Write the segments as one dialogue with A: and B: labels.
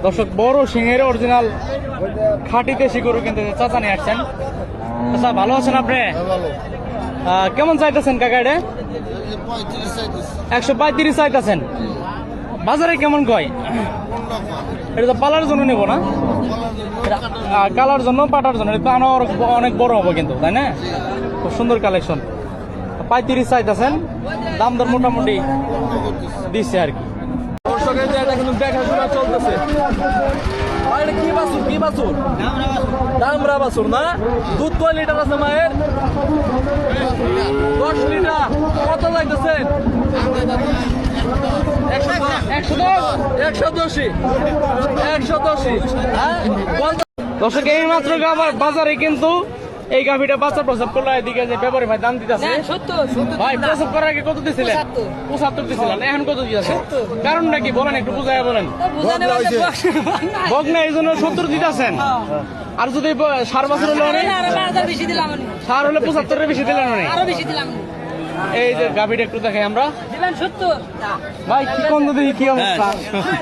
A: দর্শক বড় সিংহের অরিজিনাল খাঁটি দেশি গরু কিন্তু চাচা নিয়ে আসছেন। আচ্ছা ভালো আছেন আপনি? কেমন চাইতেছেন কাকা এটা? 135 চাইতেছেন। বাজারে কেমন কয়? এটা তো পালার জন্য নেবো না, কালার জন্য পাটার জন্য। এটা অনেক বড় হবে কিন্তু, তাই না? খুব সুন্দর কালেকশন। 35 চাইতেছেন, দাম দর মোটামুটি দিচ্ছে আর কি।
B: দর্শকের যে এটা কিন্তু দেখাশোনা চলতেছে। এটা কি বাছুর? কি বাছুর? দামরা বাছুর না? দুধ কয় লিটার আছে মায়ের? 10 লিটার। কত লাগতেছেন? 110। হ্যাঁ,
A: দর্শক এই মাত্র বাজারে কিন্তু এই গাভিটা বাচ্চা প্রসব করলো। এদিকে যে ব্যাপারী ভাই দাম দিতেছে ভাই, প্রসব করার আগে কত দিছিলেন? 75 দিছিলেন, এখন কত দিয়েছে? কারণটা কি বলেন, একটু বুঝাইয়া বলেন। বকনা এই জন্য 70 দিতেছেন। আর যদি 4 বছর হলে সার হলে 75 বেশি দিলেন অনেক। এই যে গাভিটা একটু দেখাই আমরা ভাই, কি কোন দেখি কি অবস্থা।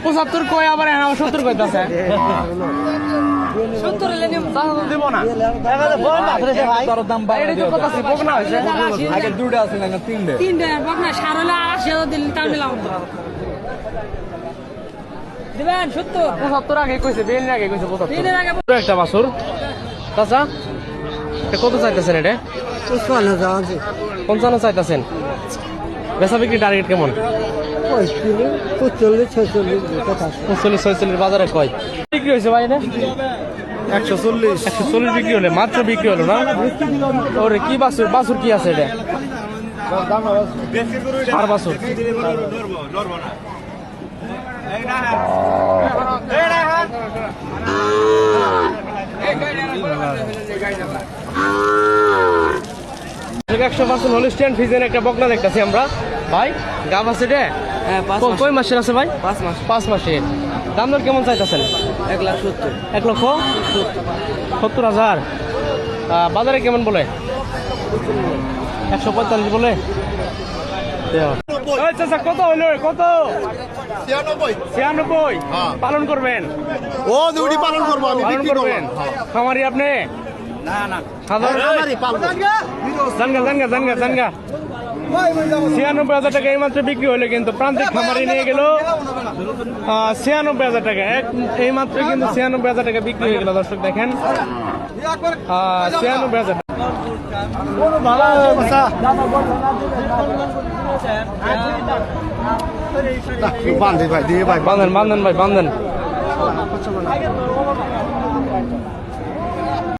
A: 75 কয়, আবার 70 কইতাছে। 70 দিব না। বকনা হয়েছে
B: আগে দুটো আছে না তিনটে
C: বকনা সার হলে 80,000 দিন তাও নিলাম দিবেন
A: 75 আগে কইছে, বেল আগে কইছে 75 একটা বাছুর। চাচা এটা কত চাইতেছেন? এটা 55 চাইতেছেন। বেচা বিক্রি টার্গেট কেমন? 45-46 বাজারে কয় বিক্রি হয়েছে ভাই? এটা 140 বিক্রি হলে, মাত্র বিক্রি হলো না? ওরে কি বাছুর? বাছুর কি আছে এটা? আর বাছুর হলিস্টিয়ান ফ্রিজিয়ান একটা বকনা দেখতেছি আমরা ভাই। গাব আছে রে? কয় মাসের আছে ভাই? 5 মাসের। দাম দর কেমন চাইতেছেন? 1,70,000। বাজারে কেমন বলে? 145 বলে। কত হইলো? কত? 96। পালন করবেন?
D: ও দুটি পালন করবো আমি,
A: পালন করবেন? খামারি আপনি?
D: না
A: সাধারণ? জানগা 96,000 টাকা এই মাত্র বিক্রি হলো। কিন্তু প্রান্তিক খামারি নিয়ে গেল 96,000 টাকা। এই মাত্র কিন্তু 96,000 টাকা বিক্রি হয়ে গেল। দর্শক দেখেন 96,000
D: বান্ধেন ভাই দিয়ে ভাই
A: বান্ধেন ভাই বান্ধেন।